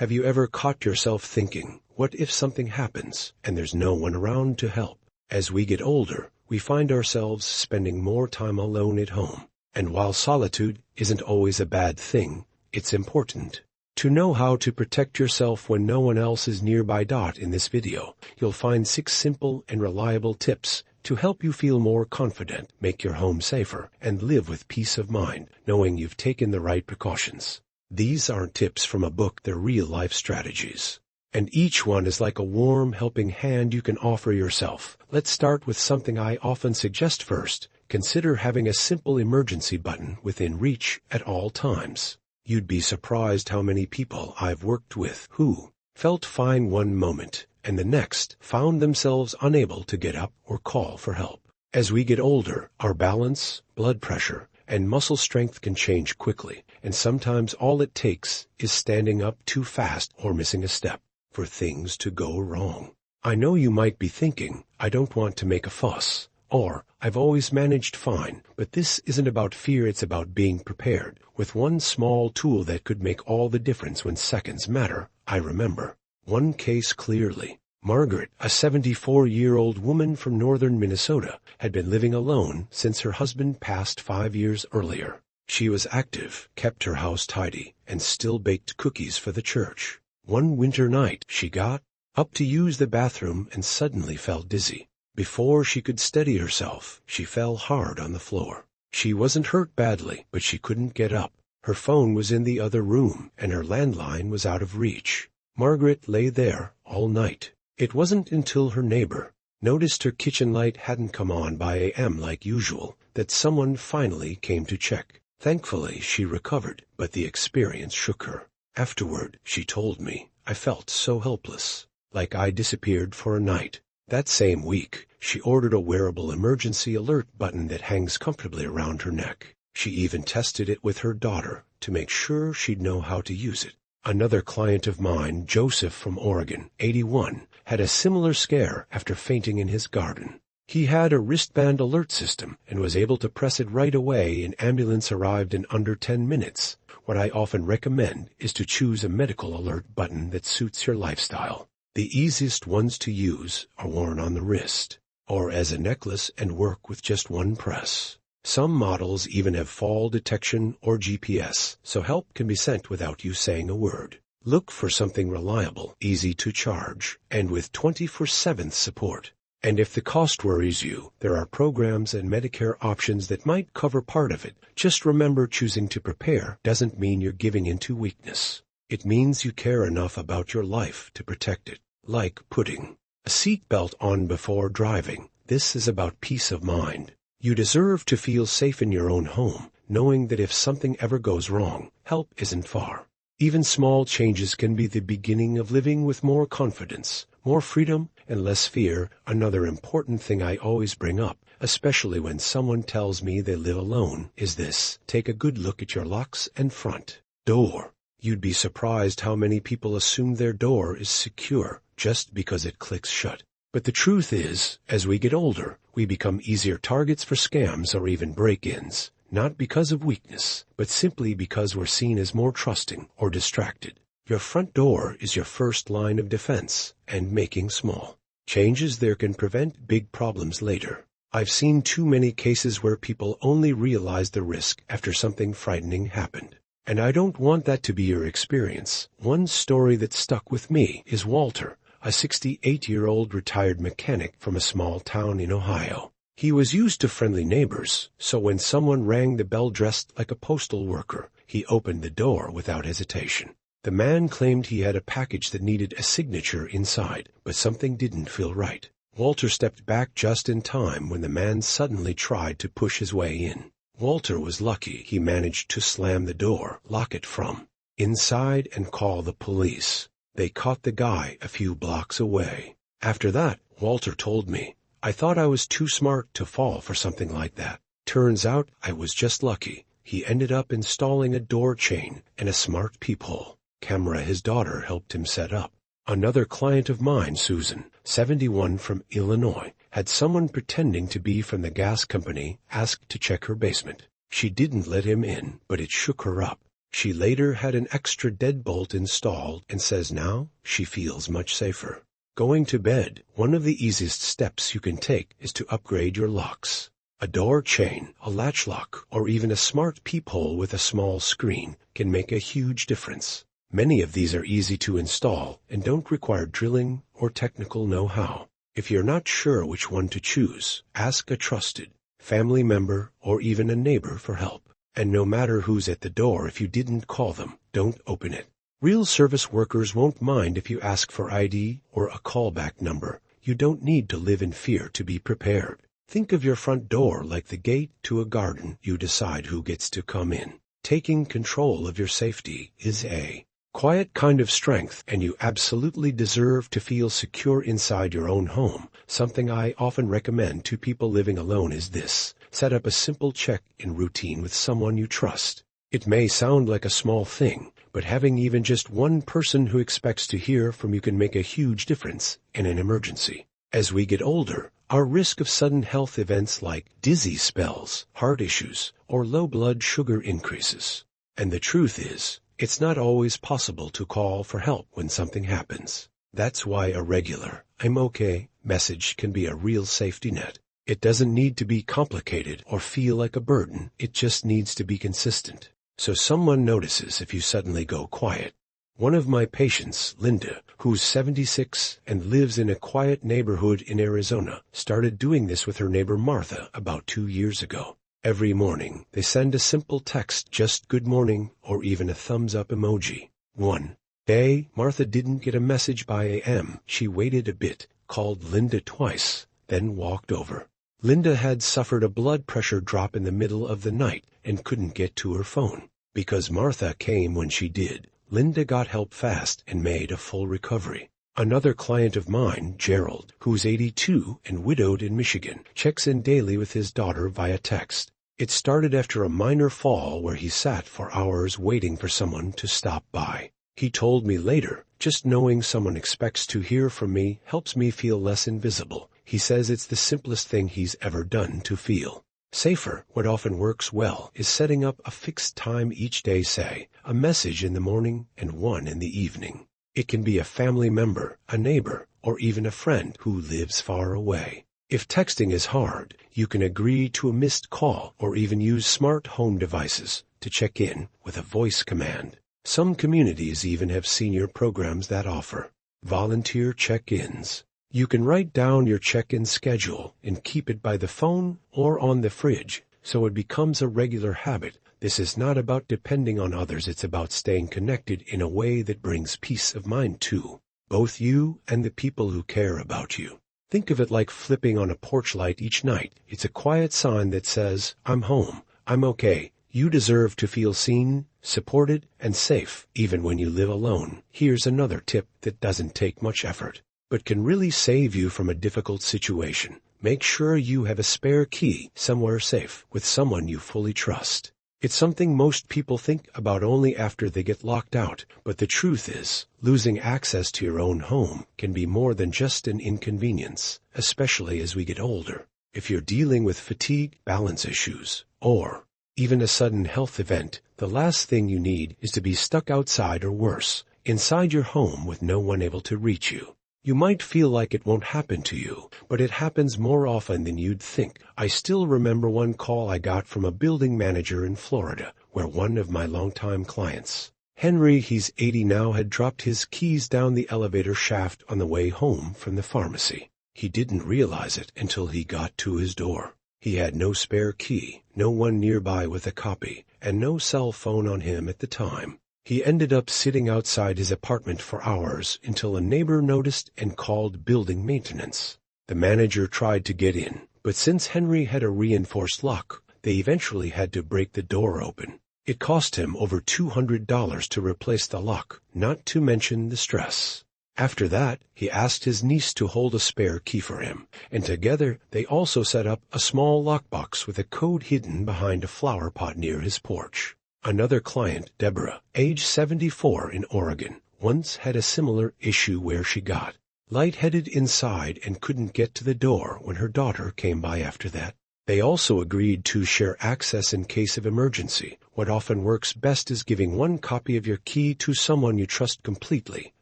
Have you ever caught yourself thinking, what if something happens and there's no one around to help? As we get older, we find ourselves spending more time alone at home. And while solitude isn't always a bad thing, it's important to know how to protect yourself when no one else is nearby. In this video, you'll find 6 simple and reliable tips to help you feel more confident, make your home safer, and live with peace of mind, knowing you've taken the right precautions. These aren't tips from a book, they're real-life strategies. And each one is like a warm, helping hand you can offer yourself. Let's start with something I often suggest first. Consider having a simple emergency button within reach at all times. You'd be surprised how many people I've worked with who felt fine one moment and the next found themselves unable to get up or call for help. As we get older, our balance, blood pressure, and muscle strength can change quickly, and sometimes all it takes is standing up too fast or missing a step for things to go wrong. I know you might be thinking, I don't want to make a fuss, or I've always managed fine, but this isn't about fear, it's about being prepared with one small tool that could make all the difference when seconds matter. I remember one case clearly. Margaret, a 74-year-old woman from northern Minnesota, had been living alone since her husband passed 5 years earlier. She was active, kept her house tidy, and still baked cookies for the church. One winter night, she got up to use the bathroom and suddenly felt dizzy. Before she could steady herself, she fell hard on the floor. She wasn't hurt badly, but she couldn't get up. Her phone was in the other room, and her landline was out of reach. Margaret lay there all night. It wasn't until her neighbor noticed her kitchen light hadn't come on by a.m. like usual that someone finally came to check. Thankfully, she recovered, but the experience shook her. Afterward, she told me, I felt so helpless, like I disappeared for a night. That same week, she ordered a wearable emergency alert button that hangs comfortably around her neck. She even tested it with her daughter to make sure she'd know how to use it. Another client of mine, Joseph from Oregon, 81, had a similar scare after fainting in his garden. He had a wristband alert system and was able to press it right away. An ambulance arrived in under 10 minutes. What I often recommend is to choose a medical alert button that suits your lifestyle. The easiest ones to use are worn on the wrist or as a necklace and work with just one press. Some models even have fall detection or GPS, so help can be sent without you saying a word. Look for something reliable, easy to charge, and with 24/7 support. And if the cost worries you, there are programs and Medicare options that might cover part of it. Just remember, choosing to prepare doesn't mean you're giving in to weakness. It means you care enough about your life to protect it. Like putting a seatbelt on before driving. This is about peace of mind. You deserve to feel safe in your own home, knowing that if something ever goes wrong, help isn't far. Even small changes can be the beginning of living with more confidence, more freedom, and less fear. Another important thing I always bring up, especially when someone tells me they live alone, is this. Take a good look at your locks and front door. You'd be surprised how many people assume their door is secure just because it clicks shut. But the truth is, as we get older, we become easier targets for scams or even break-ins, not because of weakness, but simply because we're seen as more trusting or distracted. Your front door is your first line of defense, and making small changes there can prevent big problems later. I've seen too many cases where people only realize the risk after something frightening happened. And I don't want that to be your experience. One story that stuck with me is Walter, a 68-year-old retired mechanic from a small town in Ohio. He was used to friendly neighbors, so when someone rang the bell dressed like a postal worker, he opened the door without hesitation. The man claimed he had a package that needed a signature inside, but something didn't feel right. Walter stepped back just in time when the man suddenly tried to push his way in. Walter was lucky he managed to slam the door, lock it from inside, and call the police. They caught the guy a few blocks away. After that, Walter told me, I thought I was too smart to fall for something like that. Turns out I was just lucky. He ended up installing a door chain and a smart peephole camera his daughter helped him set up. Another client of mine, Susan, 71 from Illinois, had someone pretending to be from the gas company asked to check her basement. She didn't let him in, but it shook her up. She later had an extra deadbolt installed and says now she feels much safer. Going to bed, one of the easiest steps you can take is to upgrade your locks. A door chain, a latch lock, or even a smart peephole with a small screen can make a huge difference. Many of these are easy to install and don't require drilling or technical know-how. If you're not sure which one to choose, ask a trusted family member or even a neighbor for help. And no matter who's at the door, if you didn't call them, don't open it. Real service workers won't mind if you ask for ID or a callback number. You don't need to live in fear to be prepared. Think of your front door like the gate to a garden. You decide who gets to come in. Taking control of your safety is a quiet kind of strength, and you absolutely deserve to feel secure inside your own home. Something I often recommend to people living alone is this: set up a simple check-in routine with someone you trust. It may sound like a small thing, but having even just one person who expects to hear from you can make a huge difference in an emergency. As we get older, our risk of sudden health events like dizzy spells, heart issues, or low blood sugar increases. And the truth is, it's not always possible to call for help when something happens. That's why a regular "I'm okay" message can be a real safety net. It doesn't need to be complicated or feel like a burden. It just needs to be consistent, so someone notices if you suddenly go quiet. One of my patients, Linda, who's 76 and lives in a quiet neighborhood in Arizona, started doing this with her neighbor Martha about 2 years ago. Every morning, they send a simple text, just "good morning," or even a thumbs up emoji. One day, Martha didn't get a message by a.m. She waited a bit, called Linda twice, then walked over. Linda had suffered a blood pressure drop in the middle of the night and couldn't get to her phone. Because Martha came when she did, Linda got help fast and made a full recovery. Another client of mine, Gerald, who's 82 and widowed in Michigan, checks in daily with his daughter via text. It started after a minor fall where he sat for hours waiting for someone to stop by. He told me later, "Just knowing someone expects to hear from me helps me feel less invisible." He says it's the simplest thing he's ever done to feel safer. What often works well is setting up a fixed time each day, say, a message in the morning and one in the evening. It can be a family member, a neighbor, or even a friend who lives far away. If texting is hard, you can agree to a missed call or even use smart home devices to check in with a voice command. Some communities even have senior programs that offer volunteer check-ins. You can write down your check-in schedule and keep it by the phone or on the fridge, so it becomes a regular habit. This is not about depending on others, it's about staying connected in a way that brings peace of mind to both you and the people who care about you. Think of it like flipping on a porch light each night. It's a quiet sign that says, "I'm home, I'm okay." You deserve to feel seen, supported, and safe, even when you live alone. Here's another tip that doesn't take much effort, but can really save you from a difficult situation. Make sure you have a spare key somewhere safe with someone you fully trust. It's something most people think about only after they get locked out, but the truth is, losing access to your own home can be more than just an inconvenience, especially as we get older. If you're dealing with fatigue, balance issues, or even a sudden health event, the last thing you need is to be stuck outside or worse, inside your home with no one able to reach you. You might feel like it won't happen to you, but it happens more often than you'd think. I still remember one call I got from a building manager in Florida, where one of my longtime clients, Henry, he's 80 now, had dropped his keys down the elevator shaft on the way home from the pharmacy. He didn't realize it until he got to his door. He had no spare key, no one nearby with a copy, and no cell phone on him at the time. He ended up sitting outside his apartment for hours until a neighbor noticed and called building maintenance. The manager tried to get in, but since Henry had a reinforced lock, they eventually had to break the door open. It cost him over $200 to replace the lock, not to mention the stress. After that, he asked his niece to hold a spare key for him, and together they also set up a small lockbox with a code hidden behind a flower pot near his porch. Another client, Deborah, age 74 in Oregon, once had a similar issue where she got lightheaded inside and couldn't get to the door when her daughter came by after that. They also agreed to share access in case of emergency. What often works best is giving one copy of your key to someone you trust completely,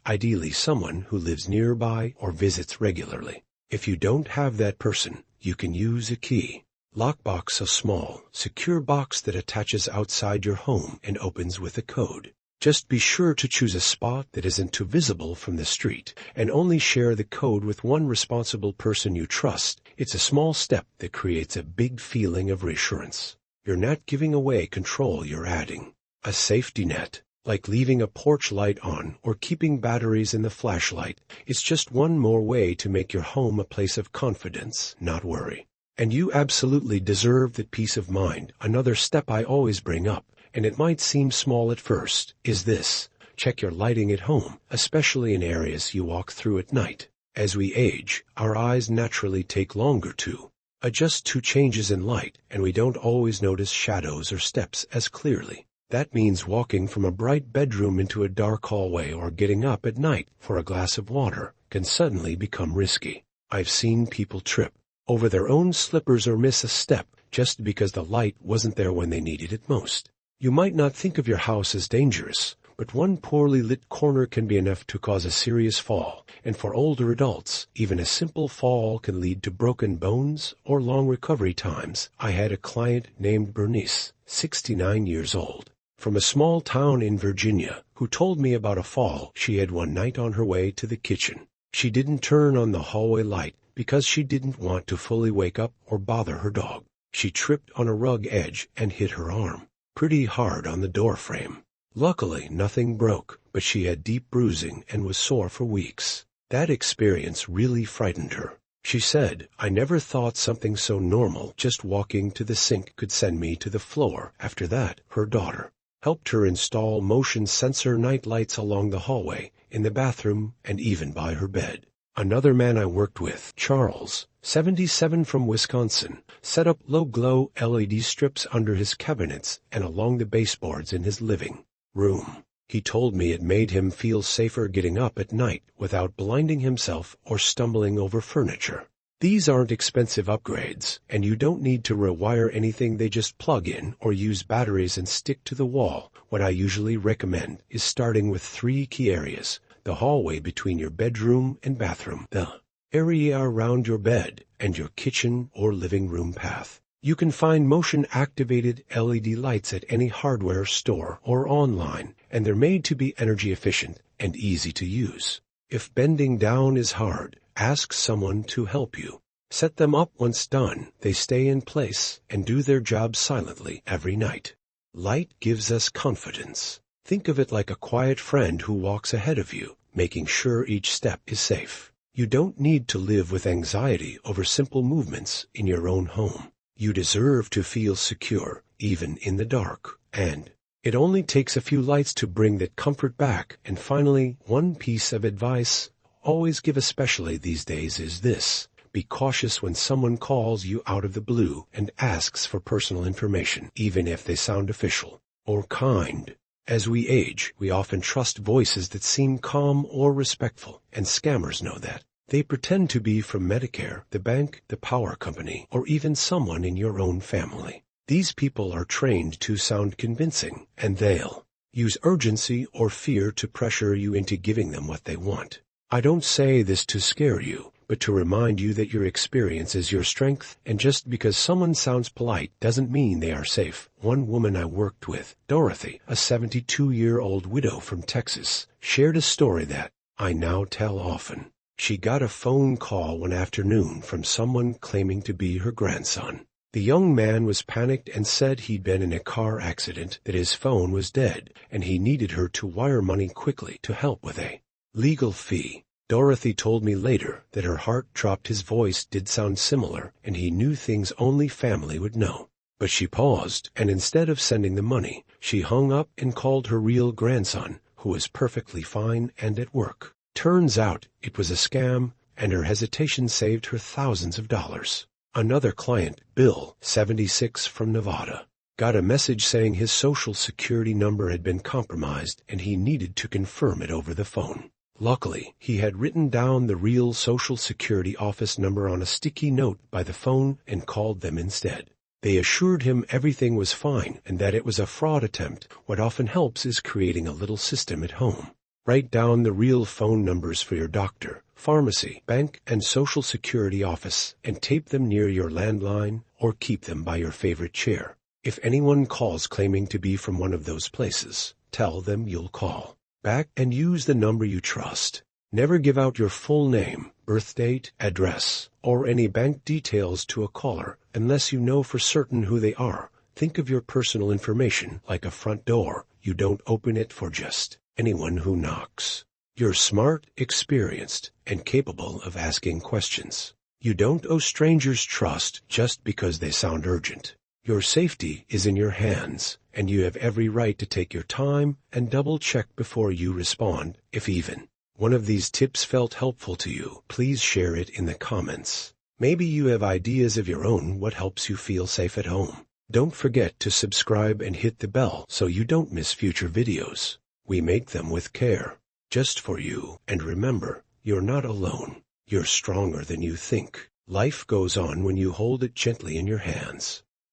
ideally someone who lives nearby or visits regularly. If you don't have that person, you can use a key. Lockbox, a small, secure box that attaches outside your home and opens with a code. Just be sure to choose a spot that isn't too visible from the street, and only share the code with one responsible person you trust. It's a small step that creates a big feeling of reassurance. You're not giving away control, you're adding. A safety net, like leaving a porch light on or keeping batteries in the flashlight. It's just one more way to make your home a place of confidence, not worry. And you absolutely deserve that peace of mind. Another step I always bring up, and it might seem small at first, is this. Check your lighting at home, especially in areas you walk through at night. As we age, our eyes naturally take longer to adjust to changes in light, and we don't always notice shadows or steps as clearly. That means walking from a bright bedroom into a dark hallway or getting up at night for a glass of water can suddenly become risky. I've seen people trip over their own slippers or miss a step just because the light wasn't there when they needed it most. You might not think of your house as dangerous, but one poorly lit corner can be enough to cause a serious fall, and for older adults, even a simple fall can lead to broken bones or long recovery times. I had a client named Bernice, 69 years old, from a small town in Virginia, who told me about a fall she had one night on her way to the kitchen. She didn't turn on the hallway light because she didn't want to fully wake up or bother her dog. She tripped on a rug edge and hit her arm pretty hard on the door frame. Luckily, nothing broke, but she had deep bruising and was sore for weeks. That experience really frightened her. She said, "I never thought something so normal, just walking to the sink, could send me to the floor." After that, her daughter helped her install motion sensor night lights along the hallway, in the bathroom, and even by her bed. Another man I worked with, Charles, 77 from Wisconsin, set up low-glow LED strips under his cabinets and along the baseboards in his living room. He told me it made him feel safer getting up at night without blinding himself or stumbling over furniture. These aren't expensive upgrades, and you don't need to rewire anything. They just plug in or use batteries and stick to the wall. What I usually recommend is starting with 3 key areas: the hallway between your bedroom and bathroom, the area around your bed, and your kitchen or living room path. You can find motion-activated LED lights at any hardware store or online, and they're made to be energy efficient and easy to use. If bending down is hard, ask someone to help you. Set them up. Once done, they stay in place and do their job silently every night. Light gives us confidence. Think of it like a quiet friend who walks ahead of you, making sure each step is safe. You don't need to live with anxiety over simple movements in your own home. You deserve to feel secure, even in the dark, and it only takes a few lights to bring that comfort back. And finally, one piece of advice always give, especially these days, is this: be cautious when someone calls you out of the blue and asks for personal information, even if they sound official or kind. As we age, we often trust voices that seem calm or respectful, and scammers know that. They pretend to be from Medicare, the bank, the power company, or even someone in your own family. These people are trained to sound convincing, and they'll use urgency or fear to pressure you into giving them what they want. I don't say this to scare you, but to remind you that your experience is your strength, and just because someone sounds polite doesn't mean they are safe. One woman I worked with, Dorothy, a 72-year-old widow from Texas, shared a story that I now tell often. She got a phone call one afternoon from someone claiming to be her grandson. The young man was panicked and said he'd been in a car accident, that his phone was dead, and he needed her to wire money quickly to help with a legal fee. Dorothy told me later that her heart dropped. His voice did sound similar, and he knew things only family would know. But she paused, and instead of sending the money, she hung up and called her real grandson, who was perfectly fine and at work. Turns out it was a scam, and her hesitation saved her thousands of dollars. Another client, Bill, 76 from Nevada, got a message saying his social security number had been compromised and he needed to confirm it over the phone. Luckily, he had written down the real Social Security office number on a sticky note by the phone and called them instead. They assured him everything was fine and that it was a fraud attempt. What often helps is creating a little system at home. Write down the real phone numbers for your doctor, pharmacy, bank, and Social Security office and tape them near your landline or keep them by your favorite chair. If anyone calls claiming to be from one of those places, tell them you'll call back and use the number you trust. Never give out your full name, birth date, address, or any bank details to a caller unless you know for certain who they are. Think of your personal information like a front door. You don't open it for just anyone who knocks. You're smart, experienced, and capable of asking questions. You don't owe strangers trust just because they sound urgent. Your safety is in your hands, and you have every right to take your time and double-check before you respond, if even one of these tips felt helpful to you. Please share it in the comments. Maybe you have ideas of your own what helps you feel safe at home. Don't forget to subscribe and hit the bell so you don't miss future videos. We make them with care, just for you. And remember, you're not alone. You're stronger than you think. Life goes on when you hold it gently in your hands.